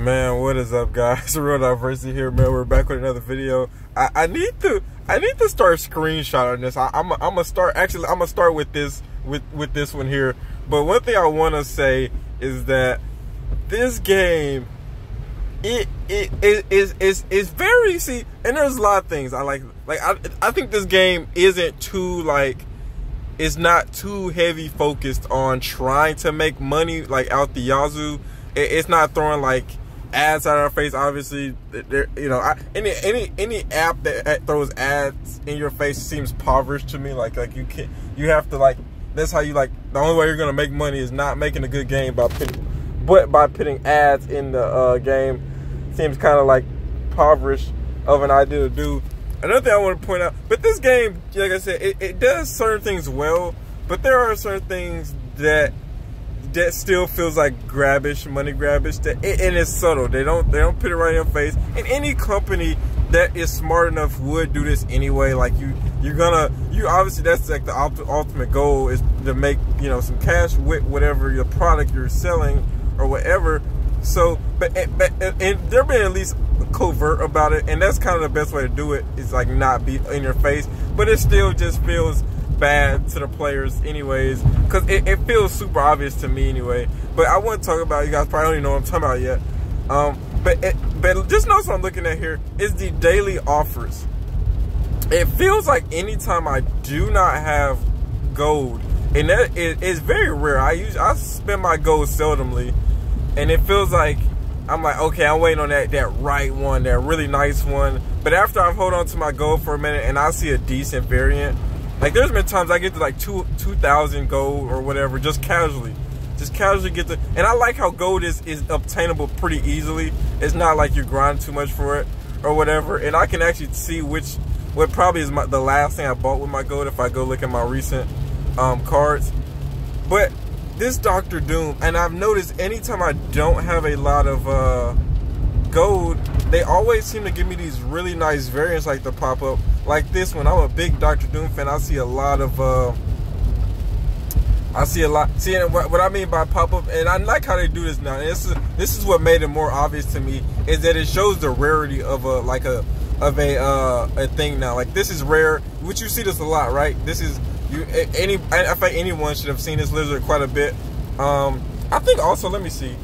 Man, what is up, guys? Real Diversity here, man. We're back with another video. I need to start screenshotting this. I'm gonna start. Actually, I'm gonna start with this one here. But one thing I want to say is that this game, it is very, see, and there's a lot of things I like. I think this game isn't too, like, it's not too heavy focused on trying to make money like out the yazoo. It's not throwing like ads out of our face. Obviously, you know, any app that throws ads in your face seems impoverished to me. Like you have to, like, that's how you, like, the only way you're gonna make money is not making a good game by putting ads in the game. Seems kind of like impoverished of an idea to do. Another thing I want to point out, but this game, like I said, it does certain things well, but there are certain things that still feels like money grabbish, and it's subtle. They don't put it right in your face. And any company that is smart enough would do this anyway. Like you obviously, that's like the ultimate goal, is to make, you know, some cash with whatever your product you're selling or whatever. So, but they're being at least covert about it, and that's kind of the best way to do it, is like not be in your face. But it still just feels bad to the players anyways, because it feels super obvious to me anyway. But I want to talk about, you guys probably don't even know what I'm talking about yet. But just notice what I'm looking at here is the daily offers. It feels like anytime I do not have gold, and that is very rare. I spend my gold seldomly, and it feels like I'm like, okay, I'm waiting on that right one, that really nice one. But after I've hold on to my gold for a minute and I see a decent variant, like there's been times I get to like 2,000 gold or whatever, just casually get to. And I like how gold is obtainable pretty easily. It's not like you're grinding too much for it or whatever. And I can actually see what probably is the last thing I bought with my gold if I go look at my recent cards. But this Dr. Doom, and I've noticed anytime I don't have a lot of gold, they always seem to give me these really nice variants like the pop up, like this one. I'm a big Dr. Doom fan. I see a lot of see what I mean by pop up, and I like how they do this now. And this is what made it more obvious to me, is that it shows the rarity of a thing now. Like, this is rare, which you see this a lot, right? This is I think anyone should have seen this lizard quite a bit. I think also, let me see.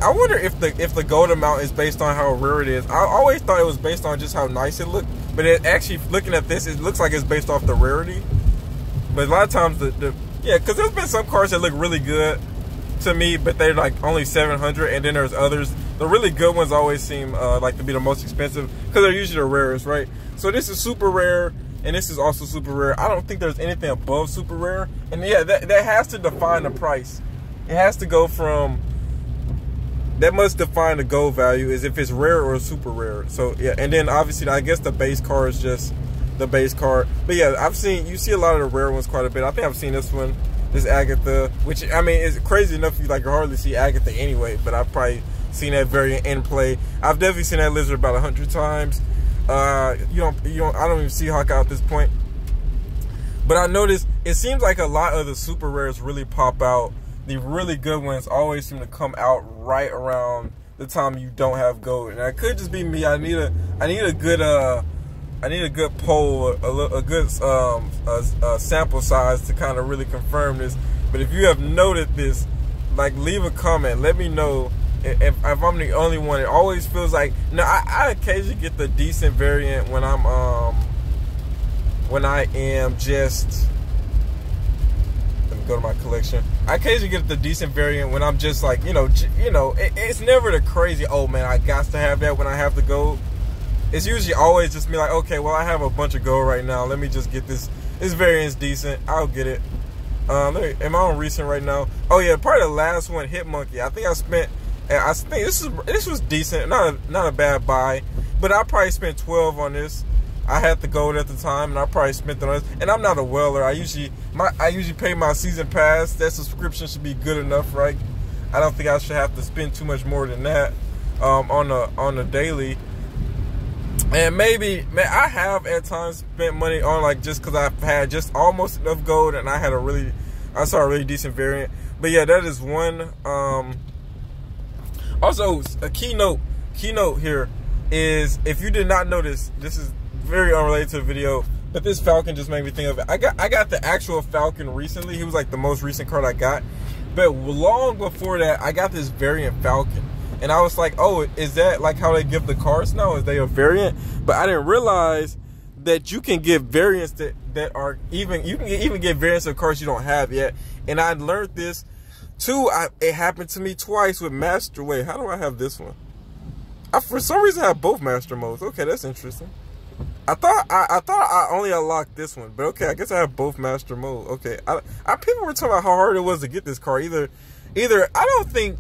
I wonder if the gold amount is based on how rare it is. I always thought it was based on just how nice it looked, but actually, looking at this, it looks like it's based off the rarity. But a lot of times, yeah, because there's been some cards that look really good to me, but they're like only 700, and then there's others. The really good ones always seem like to be the most expensive, because they're usually the rarest, right? So this is super rare, and this is also super rare. I don't think there's anything above super rare. And yeah, that has to define the price. It has to go from, that must define the gold value, is if it's rare or super rare. So yeah, and then obviously I guess the base card is just the base card. But yeah, you see a lot of the rare ones quite a bit. I think I've seen this one, this Agatha, which, I mean, it's crazy enough you hardly see Agatha anyway, but I've probably seen that variant in play. I've definitely seen that lizard about 100 times. I don't even see Hawkeye at this point. But I noticed it seems like a lot of the super rares really pop out. The really good ones always seem to come out right around the time you don't have gold. And that could just be me. I need a good poll, a good sample size to kind of really confirm this. But if you have noted this, like, leave a comment. Let me know if I'm the only one. It always feels like, now I occasionally get the decent variant when I am just, let me go to my collection. I occasionally get the decent variant when I'm just like, it's never the crazy, oh man, I got to have that when I have the gold. It's usually always just me like, okay, well, I have a bunch of gold right now. Let me just get this variant's decent. I'll get it. Am I on recent right now? Oh yeah, probably the last one, Hitmonkey. I think this was decent, not a bad buy, but I probably spent 12 on this. I had the gold at the time, and I probably spent it on this. And I'm not a weller. I usually pay my season pass. That subscription should be good enough, right? I don't think I should have to spend too much more than that on the daily. And maybe, man, I have at times spent money on, like, just because I've had just almost enough gold, and I saw a really decent variant. But yeah, that is one. Oh Also, a keynote here is, if you did not notice, this is very unrelated to the video, but this Falcon just made me think of it. I got the actual Falcon recently. He was like the most recent card I got. But long before that, I got this variant Falcon. And I was like, oh, is that like how they give the cards now? Is they a variant? But I didn't realize that you can get variants that are even, you can even get variants of cards you don't have yet. And I learned this too. It happened to me twice with Master. Wait, how do I have this one? For some reason I have both Master modes. Okay, that's interesting. I thought I only unlocked this one, but okay, I guess I have both Master mode. Okay, people were talking about how hard it was to get this card. Either I don't think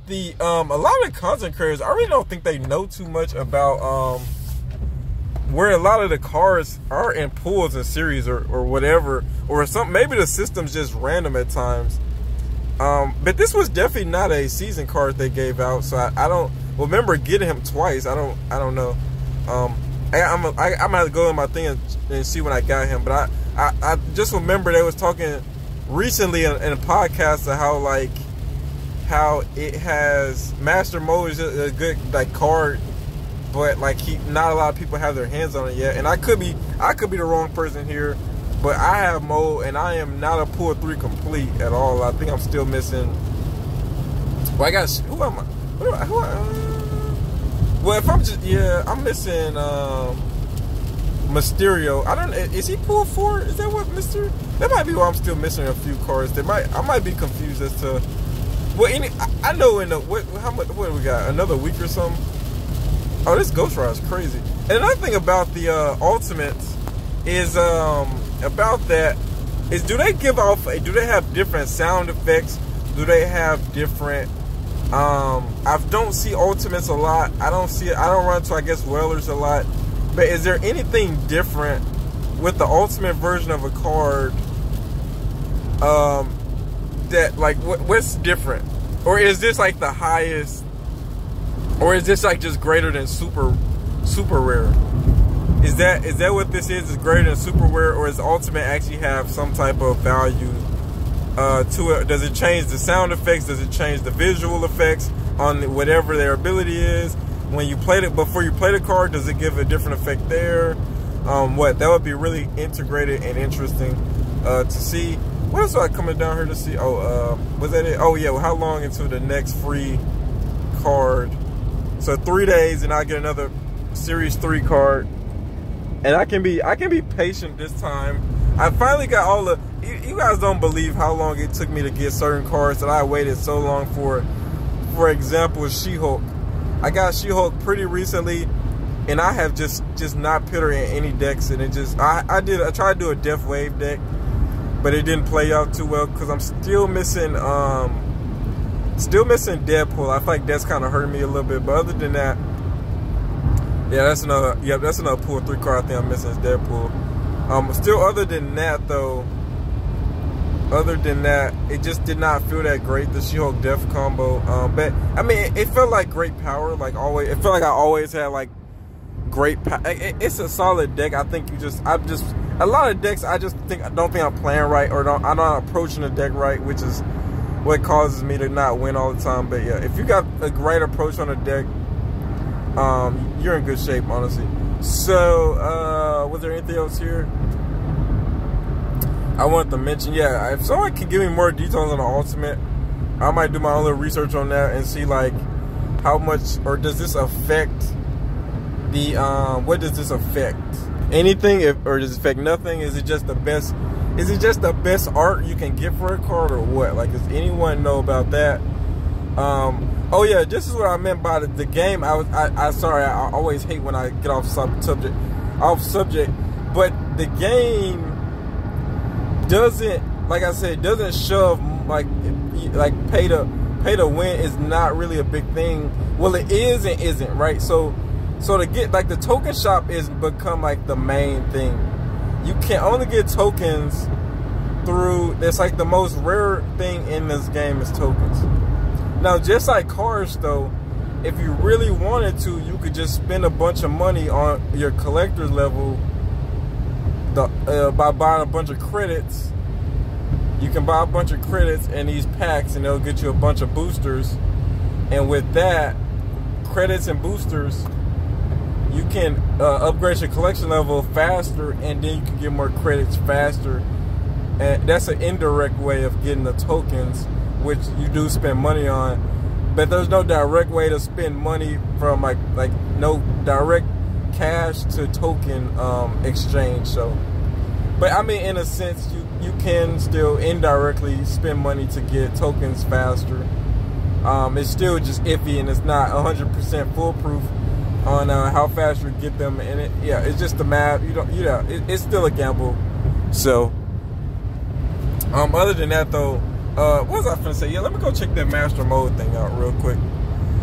a lot of the content creators, I really don't think they know too much about where a lot of the cards are in pools and series or whatever, or something. Maybe the system's just random at times. But this was definitely not a season card they gave out, so I don't remember getting him twice. I don't know. I'm gonna have to go in my thing and see when I got him. But I just remember they was talking recently in a podcast of how it has Master Mode is a good like card, but like not a lot of people have their hands on it yet. And I could be the wrong person here, but I have mode and I am not a pool 3 complete at all. I think I'm still missing. Well, I got, who am I? Well, if I'm just, I'm missing Mysterio. I don't know, is he pool 4? Is that what Mr.? That might be why I'm still missing a few cards. I might be confused as to, well, I know in the, how much, what do we got? Another week or something? Oh, this Ghost Rider is crazy. And another thing about the Ultimates is, about that, is do they have different sound effects? Do they have different, I don't see Ultimates a lot. I don't run into, I guess, Whalers a lot. But is there anything different with the Ultimate version of a card, that, like, what's different? Or is this like the highest, or is this like just greater than super rare? Is that what this is greater than super rare, or does Ultimate actually have some type of value to it? Does it change the sound effects? Does it change the visual effects on whatever their ability is? When you played it, before you play the card, does it give a different effect there? That would be really integrated and interesting to see. What else was I coming down here to see? Oh, was that it? Oh yeah, well, how long until the next free card? So 3 days and I get another Series 3 card. And I can be patient this time. I finally got all the, you guys don't believe how long it took me to get certain cards that I waited so long for. For example, She-Hulk. I got She-Hulk pretty recently, and I have just not put her in any decks, and it just, I tried to do a Death Wave deck, but it didn't play out too well because I'm still missing Deadpool. I feel like that's kind of hurting me a little bit, but other than that, yeah, that's another pool 3 card I think I'm missing is Deadpool. Still, other than that though, it just did not feel that great, the She-Hulk Death combo. But I mean, it felt like great power, like always. It felt like I always had like great power. It's a solid deck. I think a lot of decks I don't think I'm playing right, or I'm not approaching the deck right, which is what causes me to not win all the time. But yeah, if you got a great approach on the deck, you're in good shape, honestly. So, was there anything else here I wanted to mention? Yeah, if someone can give me more details on the Ultimate, I might do my own little research on that and see like how much, or does this affect the what does this affect? Anything? Or does it affect nothing? Is it just the best? Is it just the best art you can get for a card, or what? Like, does anyone know about that? Oh yeah, this is what I meant by the game. Sorry, I always hate when I get off subject, but the game doesn't, like I said, doesn't shove like pay to win is not really a big thing. Well, it is and isn't, right? So to get, like, the token shop is become like the main thing. You can only get tokens through, that's like the most rare thing in this game is tokens. Now, just like cards though, if you really wanted to, you could just spend a bunch of money on your collector's level by buying a bunch of credits. You can buy a bunch of credits in these packs and they'll get you a bunch of boosters. and with that, credits and boosters, you can upgrade your collection level faster, and then you can get more credits faster. And that's an indirect way of getting the tokens, which you do spend money on. But there's no direct way to spend money from like no direct cash to token exchange. So, but I mean, in a sense, you can still indirectly spend money to get tokens faster. It's still just iffy, and it's not 100% foolproof on how fast you get them. And it's just the math. It's still a gamble. So, other than that though, what was I finna say? Yeah, let me go check that master mode thing out real quick.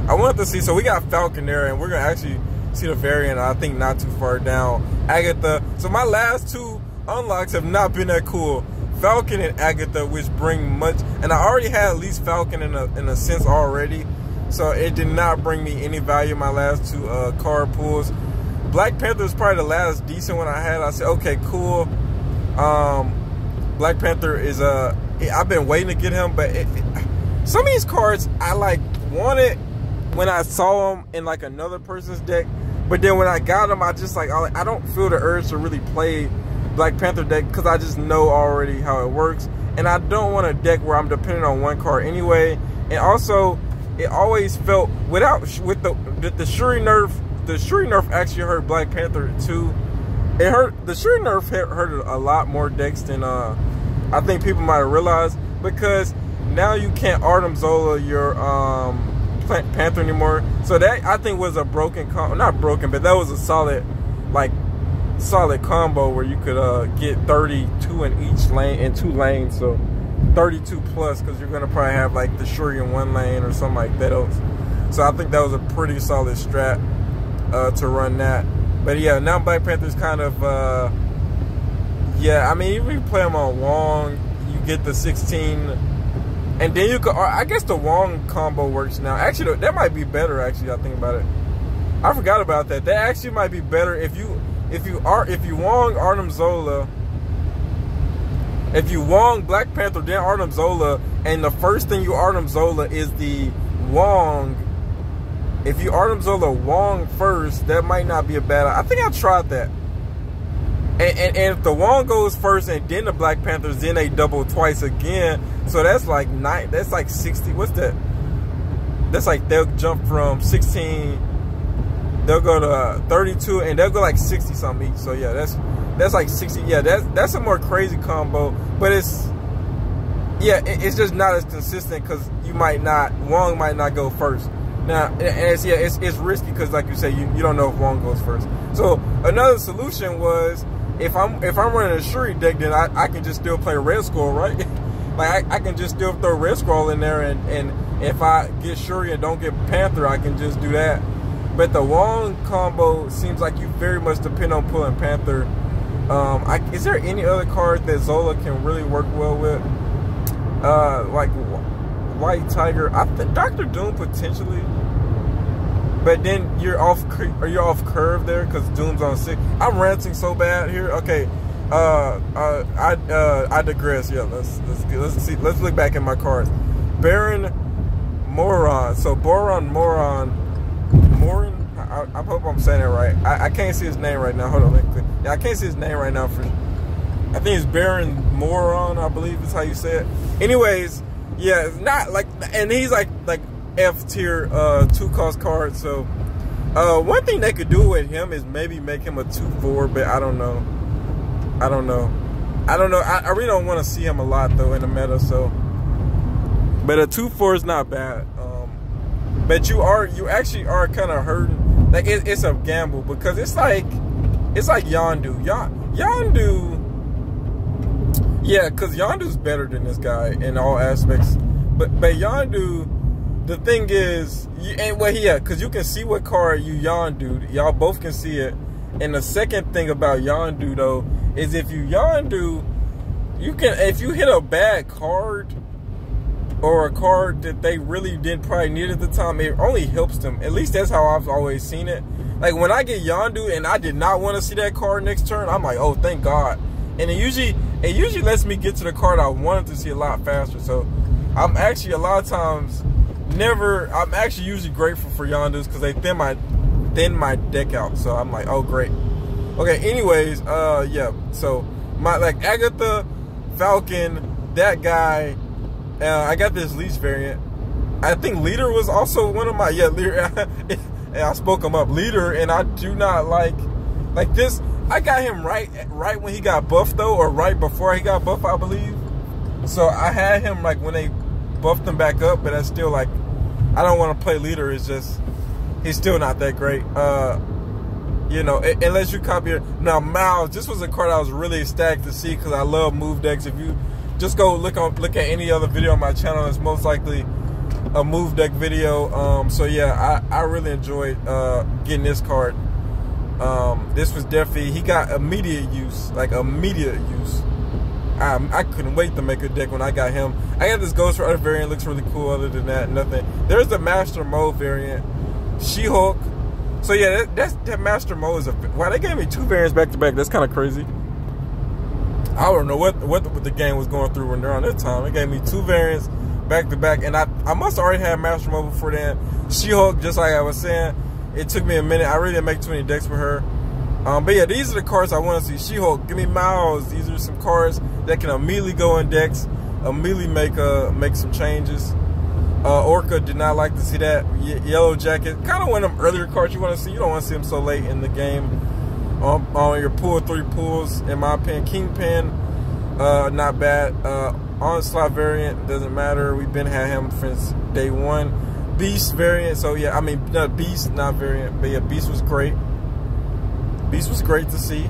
I wanted to see. So we got Falcon there, and we're gonna actually see the variant. I think not too far down. Agatha. So my last two unlocks have not been that cool. Falcon and Agatha, which bring much, and I already had at least Falcon in a sense already, so it did not bring me any value in my last two card pulls. Black Panther is probably the last decent one I had. I said, okay, cool. Black Panther is I've been waiting to get him, but some of these cards I like wanted when I saw them in like another person's deck, but then when I got them, I just like I don't feel the urge to really play Black Panther deck because I just know already how it works, and I don't want a deck where I'm dependent on one card anyway. And also, it always felt with the Shuri nerf. The Shuri nerf actually hurt Black Panther too. It hurt the Shuri nerf hurt a lot more decks than I think people might have realized, because now you can't Artem Zola your Panther anymore. So that I think was a broken not broken, but that was a solid combo where you could get 32 in each lane, in 2 lanes, so 32 plus, because you're gonna probably have like the Shuri in 1 lane or something like that. So I think that was a pretty solid strat to run that. But yeah, now Black Panther's kind of yeah, I mean, even if you play them on Wong, you get the 16, and then you could, I guess the Wong combo works now. Actually, that might be better. Actually, I think about it, I forgot about that. That actually might be better if you Wong Artem Zola, if you Wong Black Panther then Artem Zola, and the first thing you Artem Zola is the Wong. If you Artem Zola Wong first, that might not be a bad. I think I tried that. And if the Wong goes first and then the Black Panthers, then they double twice again. So that's like 9. That's like 60. What's that? That's like they'll jump from 16. They'll go to 32, and they'll go like 60 something each. So yeah, that's like 60. Yeah, that's a more crazy combo, but it's just not as consistent because Wong might not go first. Now, and it's risky because, like you say, you don't know if Wong goes first. So another solution was, if I'm running a Shuri deck, then I can just still play Red Skull, right? Like I can just still throw Red Skull in there, and if I get Shuri and don't get Panther, I can just do that. But the Wong combo seems like you very much depend on pulling Panther. Is there any other card that Zola can really work well with? Like White Tiger, I think Dr. Doom potentially, but then you're off curve there because Doom's on 6. I'm ranting so bad here. Okay, I digress. Yeah, let's look back at my cards. Baron Moron. So Moron. I hope I'm saying it right. I can't see his name right now. Hold on. Yeah, I can't see his name right now. I think it's Baron Moron, I believe is how you say it. Anyways, yeah, it's not like, and he's like F tier 2-cost card. So one thing they could do with him is maybe make him a 2/4, but I don't know. I really don't want to see him a lot though in the meta. So, but a 2/4 is not bad. But you actually are kind of hurting. Like it's a gamble because it's like Yondu. Yondu. Yeah, because Yondu's better than this guy in all aspects. But Yondu, the thing is, because you can see what card you Yondu. Y'all both can see it. And the second thing about Yondu though is if you Yondu, if you hit a bad card or a card that they really didn't probably need at the time, it only helps them. At least that's how I've always seen it. Like when I get Yondu and I did not want to see that card next turn, I'm like, oh, thank God. And it usually lets me get to the card I wanted to see a lot faster. So I'm actually a lot of times I'm actually usually grateful for Yondus because they thin my deck out. So I'm like, oh great. Okay, anyways, yeah. So my like Agatha, Falcon, that guy. I got this Leech variant. I think Leader was also one of my Leader. And I spoke him up, Leader, and I do not like this. I got him right when he got buffed though, or right before he got buffed, I believe. So I had him like when they buffed him back up, but that's still like, I don't want to play Leader. It's just, he's still not that great. You know, unless you copy it. Now, Miles, this was a card I was really ecstatic to see because I love move decks. If you just go look at any other video on my channel, it's most likely a move deck video. So yeah, I really enjoyed getting this card. This was definitely, he got immediate use, like immediate use. I couldn't wait to make a deck when I got him. I got this Ghost Rider variant, looks really cool. Other than that, nothing. There's the Master Mode variant, She-Hulk. So yeah, that Master Mode is wow. They gave me 2 variants back to back. That's kind of crazy. I don't know what the game was going through when they're on that time. It gave me 2 variants back to back, and I must have already had Master Mode before then. She-Hulk, just like I was saying, it took me a minute. I really didn't make too many decks for her. But yeah, these are the cards I want to see. She-Hulk, give me Miles. These are some cards that can immediately go in decks, immediately make some changes. Orca, did not like to see that. Yellow Jacket, kind of one of them earlier cards you want to see. You don't want to see them so late in the game. On your pool 3 pools, in my opinion. Kingpin, not bad. Onslaught variant, doesn't matter. We've been had him since day 1. Beast variant, so yeah, I mean, not Beast, not variant, but yeah, Beast was great. Beast was great to see.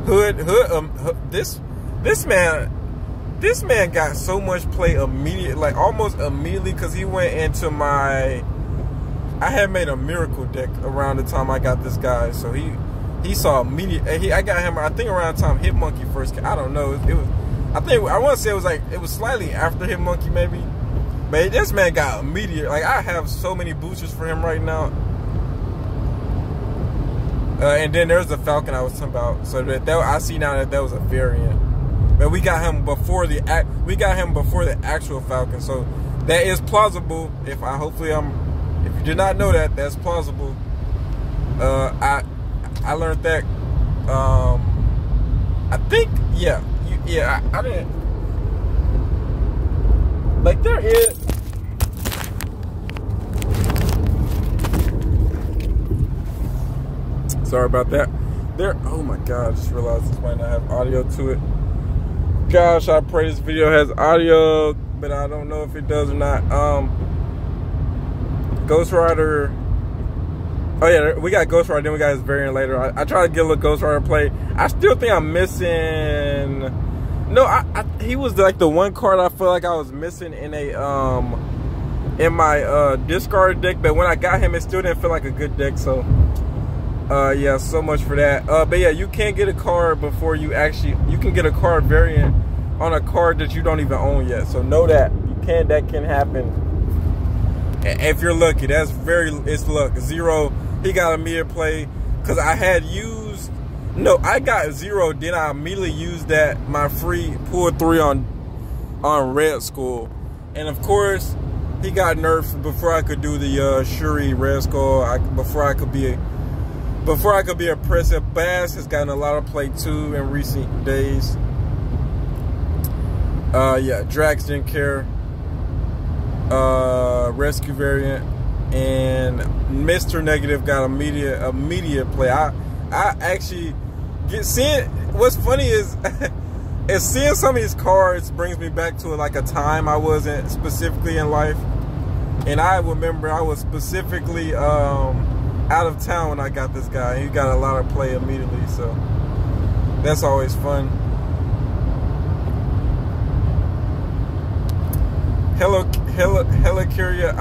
Hood, this man got so much play immediately, like almost immediately, because he went into my, I had made a miracle deck around the time I got this guy, so he saw immediate. I got him, I think around the time Hitmonkey first came. I don't know. It was, I want to say it was slightly after Hitmonkey maybe. But this man got immediate. Like, I have so many boosters for him right now. And then there's the Falcon I was talking about. So that I see now that was a variant. But we got him before the actual Falcon. So that is plausible. If you did not know that, that's plausible. I learned that. I think I didn't. Like, there is. Sorry about that. Oh my God, I just realized this might not have audio to it. Gosh, I pray this video has audio, but I don't know if it does or not. Ghost Rider. Oh yeah, we got Ghost Rider, then we got his variant later. I try to get a little Ghost Rider play. I still think I'm missing. No, he was like the one card I feel like I was missing in my discard deck, but when I got him, it still didn't feel like a good deck. So yeah, so much for that. But yeah, you can't get a card before you can get a card variant on a card that you don't even own yet. So know that that can happen if you're lucky. It's luck. Zero, he got immediate play because I had used. No, I got Zero, then I immediately used my free pool 3 on Red Skull. And of course, he got nerfed before I could do the Shuri Red Skull. Before I could be oppressive. Bass has gotten a lot of play too in recent days. Yeah, Drax didn't care. Rescue variant. And Mr. Negative got immediate play. I actually what's funny is seeing some of these cards brings me back to like a time I wasn't specifically in life. And I remember I was specifically out of town when I got this guy. He got a lot of play immediately, so that's always fun. Helicuria.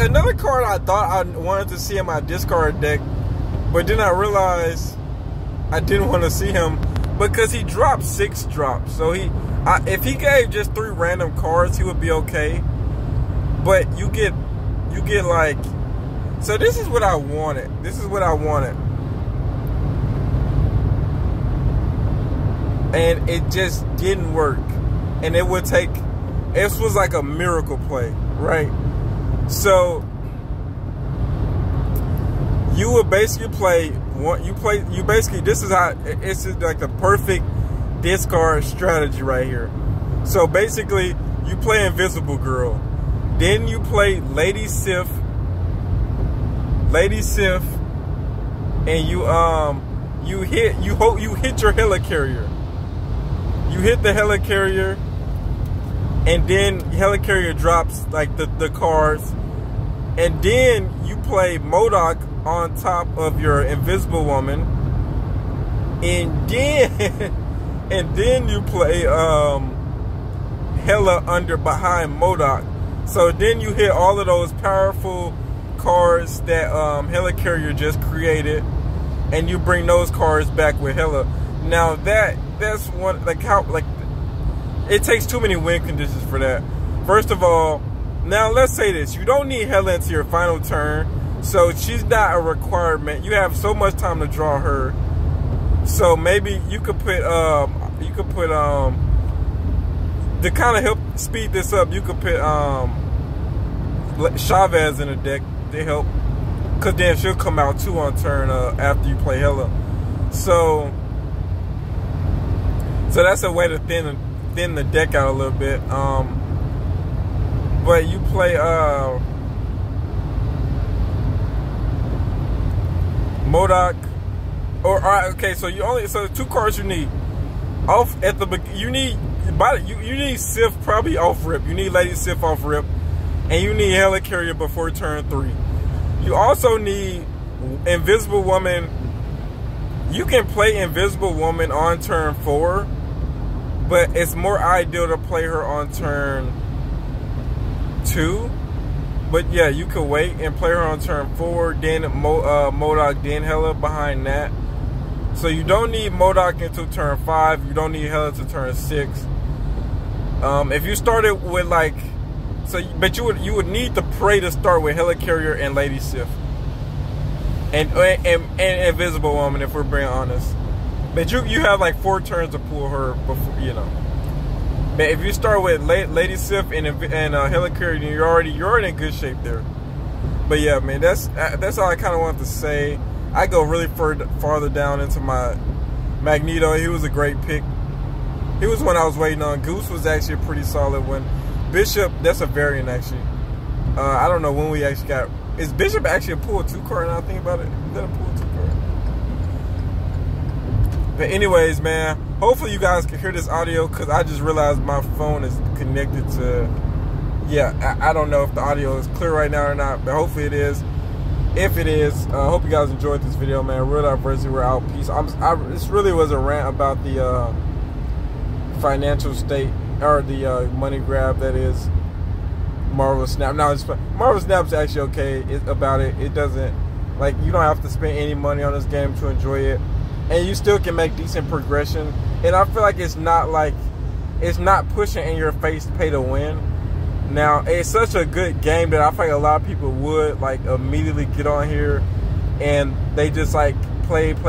Another card I thought I wanted to see in my discard deck, but then I realized I didn't want to see him because he dropped 6 drops. So if he gave just 3 random cards, he would be okay. But you get like, so this is what I wanted. And it just didn't work. And this was like a miracle play. right? So you would basically play one. You basically, this is how it's like the perfect discard strategy right here. So basically, you play Invisible Girl, then you play Lady Sif, and you hit your helicarrier. You hit the helicarrier, and then helicarrier drops like the cards, and then you play MODOK on top of your Invisible Woman, and then you play Hela behind MODOK. So then you hit all of those powerful cards that helicarrier just created, and you bring those cards back with Hela. Now that's one, like, how, like, it takes too many win conditions for that. First of all, now let's say this: you don't need Hela into your final turn, so she's not a requirement. You have so much time to draw her. So maybe you could put to kind of help speed this up, you could put Chavez in the deck to help, cause then she'll come out too on turn after you play Hela. So that's a way to thin the deck out a little bit. But you play MODOK, or okay, so two cards you need off at the you need Sif probably off rip. You need Lady Sif off rip, and you need helicarrier before turn 3. You also need Invisible Woman. You can play Invisible Woman on turn 4, but it's more ideal to play her on turn 2. But yeah, you could wait and play her on turn 4, then MODOK, then Hela behind that. So you don't need MODOK until turn 5. You don't need Hela to turn 6. If you started with like, but you would need to pray to start with helicarrier and Lady Sif and Invisible Woman, if we're being honest. But you have like 4 turns to pull her before, you know. But if you start with Lady Sif and helicarrier, then you're already in good shape there. But yeah, man, that's all I kind of wanted to say. I go really farther down into my Magneto. He was a great pick. He was one I was waiting on. Goose was actually a pretty solid one. Bishop, that's a variant actually. I don't know when we actually got. Is Bishop actually a pull 2 card now I think about it? Is that a pull 2 card? But anyways, man, hopefully you guys can hear this audio, because I just realized my phone is connected to, yeah, I don't know if the audio is clear right now or not, but hopefully it is. If it is, I hope you guys enjoyed this video, man. Real Diversity, we're out. Peace. This really was a rant about the financial state, or the money grab that is Marvel Snap. Now, Marvel Snap's actually okay about it. It doesn't, like, you don't have to spend any money on this game to enjoy it, and you still can make decent progression. And I feel like it's not pushing in your face pay to win. Now, it's such a good game that I feel like a lot of people would like immediately get on here, and they just like play, and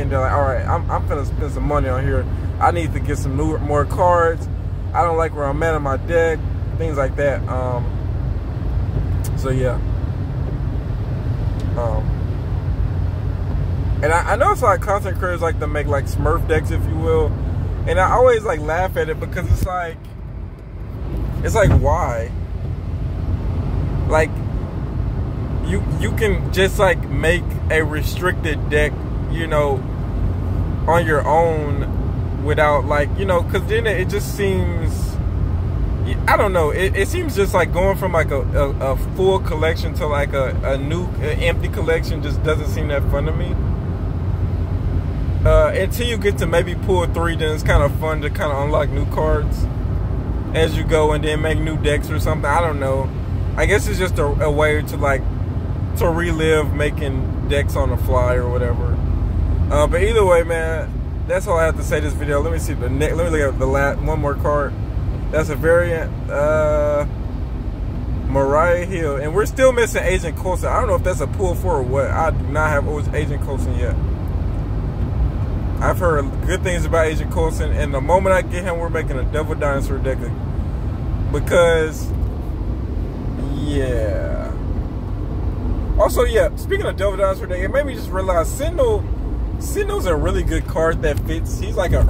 they're like, all right, I'm gonna spend some money on here. I need to get some more cards. I don't like where I'm at in my deck, things like that. So yeah. And I know it's like content creators like to make like Smurf decks, if you will, and I always like laugh at it, because it's like why? Like you can just like make a restricted deck, you know, on your own, without like, you know, because then it just seems, I don't know, it seems just like going from like a full collection to like a new empty collection just doesn't seem that fun to me. Until you get to maybe pull 3, then it's kind of fun to kind of unlock new cards as you go, and then make new decks or something. I don't know. I guess it's just a way to like to relive making decks on the fly or whatever. But either way, man, that's all I have to say this video. Let me see let me look at the one more card. That's a variant, Mariah Hill, and we're still missing Agent Coulson. I don't know if that's a pull 4 or what. I do not have Agent Coulson yet. I've heard good things about Agent Coulson, and the moment I get him, we're making a Devil Dinosaur deck, because Yeah. Also, yeah, speaking of Devil Dinosaur Day, it made me just realize Sinnoh's a really good card that fits. He's like I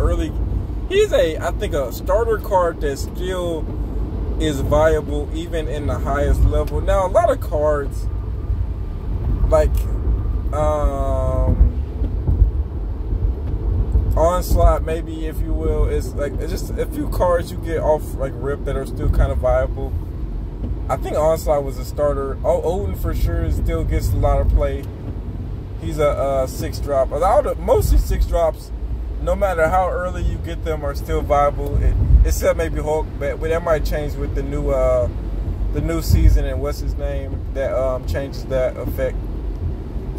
think a starter card that still is viable even in the highest level. Now, a lot of cards, like Onslaught, maybe, if you will, is like it's just a few cards you get off like rip that are still kind of viable. I think Onslaught was a starter. Oh, Odin for sure still gets a lot of play. He's a 6-drop. Mostly 6-drops, no matter how early you get them, are still viable. Except maybe Hulk, but that might change with the new season and what's his name that changes that effect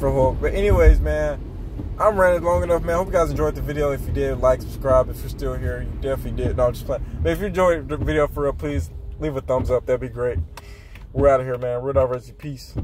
for Hulk. But anyways, man, I'm ranting long enough, man. Hope you guys enjoyed the video. If you did, like, subscribe. If you're still here, you definitely did. No, I'm just playing. But if you enjoyed the video for real, please leave a thumbs up. That'd be great. We're out of here, man. Real Diversity. Peace.